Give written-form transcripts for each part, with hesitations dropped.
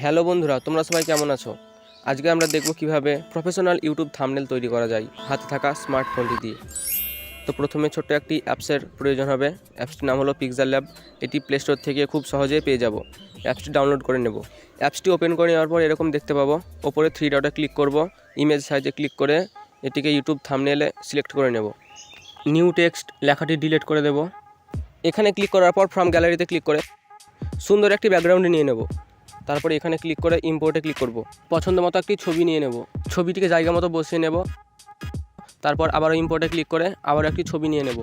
Hello বন্ধুরা, তোমরা সবাই কেমন আছো? আজকে আমরা দেখব কিভাবে প্রফেশনাল ইউটিউব থাম্বনেল তৈরি করা যায় হাতে থাকা স্মার্টফোনটি দিয়ে। তো প্রথমে ছোট্ট একটি অ্যাপসের প্রয়োজন হবে। অ্যাপসটির নাম হলো পিক্সেল ল্যাব। এটি প্লে স্টোর থেকে খুব সহজেই পেয়ে যাব। অ্যাপসটি ডাউনলোড করে নেব। অ্যাপসটি ওপেন করে নেওয়ার পর এরকম দেখতে পাবো। ওপরে 3 ডটে ক্লিক করব, ইমেজ সাইজে ক্লিক করে এটিকে ইউটিউব থাম্বনেলে সিলেক্ট করে নেব। নিউ টেক্সট লেখাটি ডিলিট করে দেব। এখানে ক্লিক করার পর ফ্রম গ্যালারিতে ক্লিক করে সুন্দর একটি ব্যাকগ্রাউন্ড নিয়ে নেব। তারপরে এখানে ক্লিক করে ইম্পোর্টে ক্লিক করব। পছন্দ মতো একটি ছবি নিয়ে নেব। ছবিটিকে জায়গা মতো বসিয়ে নেব। তারপর আবারও ইম্পোর্টে ক্লিক করে আবার একটি ছবি নিয়ে নেব।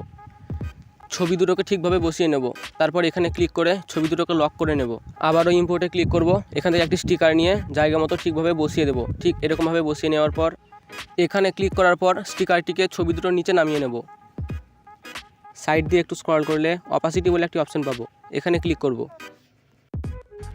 ছবি দুটোকে ঠিকভাবে বসিয়ে নেব। তারপর এখানে ক্লিক করে ছবি দুটোকে লক করে নেব। আবারও ইম্পোর্টে ক্লিক করব। এখান থেকে একটি স্টিকার নিয়ে জায়গা মতো ঠিকভাবে বসিয়ে দেব। ঠিক এরকমভাবে বসিয়ে নেওয়ার পর এখানে ক্লিক করার পর স্টিকারটিকে ছবি দুটোর নিচে নামিয়ে নেব। সাইড দিয়ে একটু স্ক্রল করলে অপাসিটি বলে একটি অপশন পাবো। এখানে ক্লিক করব।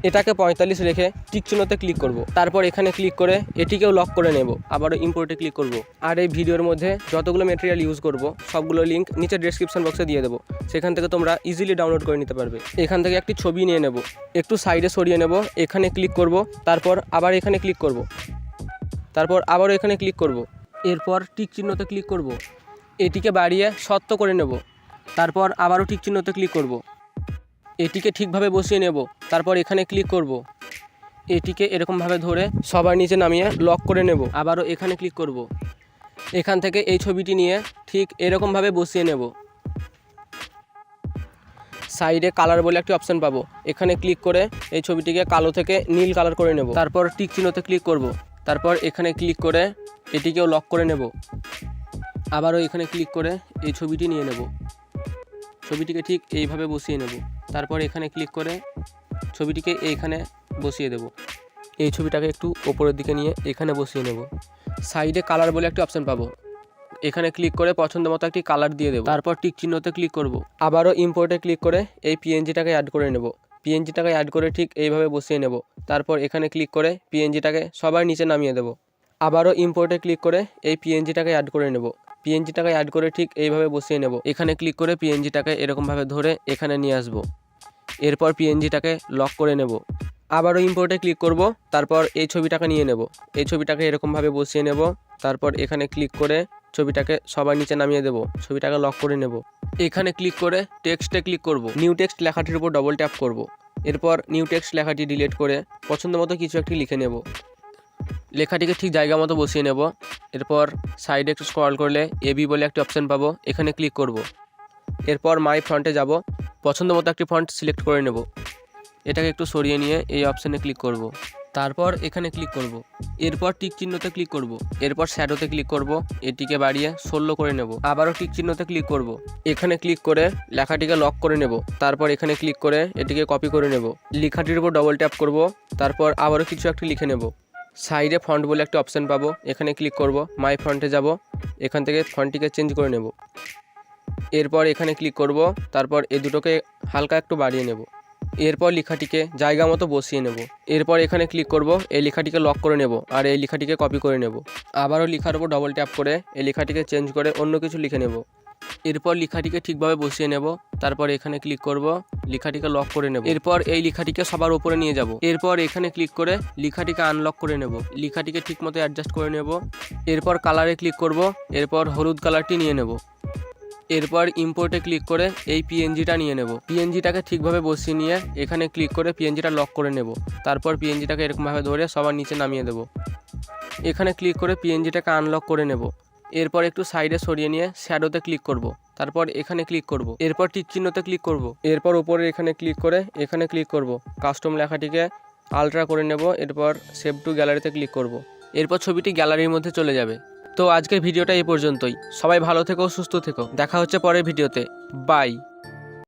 এটাকে 45 রেখে টিক চিহ্নতে ক্লিক করব। তারপর এখানে ক্লিক করে এটিকেও লক করে নেব। আবারও ইম্পোর্টে ক্লিক করব। আর এই ভিডিওর মধ্যে যতগুলো ম্যাটেরিয়াল ইউজ করব সবগুলো লিঙ্ক নিচে ডেসক্রিপশন বক্সে দিয়ে দেবো। সেখান থেকে তোমরা ইজিলি ডাউনলোড করে নিতে পারবে। এখান থেকে একটি ছবি নিয়ে নেব, একটু সাইডে সরিয়ে নেব। এখানে ক্লিক করব। তারপর আবার এখানে ক্লিক করব। তারপর আবারও এখানে ক্লিক করব। এরপর টিক চিহ্নতে ক্লিক করব। এটিকে বাড়িয়ে শর্ত করে নেব। তারপর আবারও টিক চিহ্নতে ক্লিক করব। এটিকে ঠিকভাবে বসিয়ে নেব। তারপর এখানে ক্লিক করব। এটিকে এরকমভাবে ধরে সবার নিচে নামিয়ে লক করে নেব। আবারও এখানে ক্লিক করব। এখান থেকে এই ছবিটি নিয়ে ঠিক এরকমভাবে বসিয়ে নেব। সাইডে কালার বলে একটি অপশান পাবো। এখানে ক্লিক করে এই ছবিটিকে কালো থেকে নীল কালার করে নেব। তারপর টিক চিহ্নতে ক্লিক করব। তারপর এখানে ক্লিক করে এটিকেও লক করে নেব। আবারও এখানে ক্লিক করে এই ছবিটি নিয়ে নেব। ছবিটিকে ঠিক এইভাবে বসিয়ে নেব। তারপর এখানে ক্লিক করে ছবিটিকে এইখানে বসিয়ে দেব। এই ছবিটাকে একটু ওপরের দিকে নিয়ে এখানে বসিয়ে নেব। সাইডে কালার বলে একটি অপশান পাবো। এখানে ক্লিক করে পছন্দ মতো একটি কালার দিয়ে দেবো। তারপর টিক চিহ্নতে ক্লিক করব। আবারও ইম্পোর্টে ক্লিক করে এই পিএনজিটাকে অ্যাড করে নেব। পিএনজিটাকে অ্যাড করে ঠিক এইভাবে বসিয়ে নেব। তারপর এখানে ক্লিক করে পিএনজিটাকে সবার নিচে নামিয়ে দেব। আবারও ইম্পোর্টে ক্লিক করে এই পিএনজিটাকে অ্যাড করে নেব। পিএনজিটাকে অ্যাড করে ঠিক এইভাবে বসিয়ে নেব। এখানে ক্লিক করে পিএনজিটাকে এরকমভাবে ধরে এখানে নিয়ে আসবো। এরপর পিএনজিটাকে লক করে নেব। আবারও ইম্পোর্টে ক্লিক করব। তারপর এই ছবিটাকে নিয়ে নেব। এই ছবিটাকে এরকমভাবে বসিয়ে নেব। তারপর এখানে ক্লিক করে ছবিটাকে সবার নিচে নামিয়ে দেব। ছবিটাকে লক করে নেব। এখানে ক্লিক করে টেক্সটে ক্লিক করব। নিউ টেক্সট লেখাটির উপর ডবল ট্যাপ করব। এরপর নিউ টেক্সট লেখাটি ডিলিট করে পছন্দ মতো কিছু একটি লিখে নেব। লেখাটিকে ঠিক জায়গা মতো বসিয়ে নেব। এরপর সাইডে একটু স্ক্রল করলে এবি বলে একটি অপশান পাবো। এখানে ক্লিক করব। এরপর মাই ফন্টে যাব। পছন্দ মতো একটি ফন্ট সিলেক্ট করে নেব। এটাকে একটু সরিয়ে নিয়ে এই অপশানে ক্লিক করব। তারপর এখানে ক্লিক করব। এরপর টিক চিহ্নতে ক্লিক করব। এরপর শ্যাডোতে ক্লিক করব। এটিকে বাড়িয়ে 16 করে নেব। আবারও টিক চিহ্নতে ক্লিক করব। এখানে ক্লিক করে লেখাটিকে লক করে নেব। তারপর এখানে ক্লিক করে এটিকে কপি করে নেব। লেখাটির উপর ডবল ট্যাপ করব। তারপর আবারও কিছু একটি লিখে নেব। সাইডে ফন্ট বলে একটা অপশান পাবো। এখানে ক্লিক করব। মাই ফন্টে যাব। এখান থেকে ফন্টটিকে চেঞ্জ করে নেব। এরপর এখানে ক্লিক করব। তারপর এই দুটোকে হালকা একটু বাড়িয়ে নেব। এরপর লেখাটিকে জায়গা মতো বসিয়ে নেব। এরপর এখানে ক্লিক করব। এই লেখাটিকে লক করে নেব আর এই লেখাটিকে কপি করে নেব। আবারও লেখার উপর ডবল ট্যাপ করে এই লেখাটিকে চেঞ্জ করে অন্য কিছু লিখে নেব। এরপর লেখাটিকে ঠিকভাবে বসিয়ে নেব। তারপর এখানে ক্লিক করব। লেখাটিকে লক করে নেব। এরপর এই লেখাটিকে সবার উপরে নিয়ে যাব। এরপর এখানে ক্লিক করে লেখাটিকে আনলক করে নেব। লেখাটিকে ঠিকমতো অ্যাডজাস্ট করে নেব। এরপর কালারে ক্লিক করব। এরপর হলুদ কালারটি নিয়ে নেব। এরপর ইম্পোর্টে ক্লিক করে এই পিএনজিটা নিয়ে নেব। পিএনজিটাকে ঠিকভাবে বসিয়ে নিয়ে এখানে ক্লিক করে পিএনজিটা লক করে নেব। তারপর পিএনজিটাকে এরকমভাবে ধরে সবার নিচে নামিয়ে দেব। এখানে ক্লিক করে পিএনজিটাকে আনলক করে নেব। এরপর একটু সাইডে সরিয়ে নিয়ে শ্যাডোতে ক্লিক করব। তারপর এখানে ক্লিক করব। এরপর টিক চিহ্নতে ক্লিক করব। এরপর উপরে এখানে ক্লিক করে এখানে ক্লিক করব। কাস্টম লেখাটিকে আলট্রা করে নেব। এরপর সেভ টু গ্যালারিতে ক্লিক করব। এরপর ছবিটি গ্যালারির মধ্যে চলে যাবে। তো আজকের ভিডিওটা এই পর্যন্তই। সবাই ভালো থেকো, সুস্থ থেকো। দেখা হচ্ছে পরের ভিডিওতে। বাই।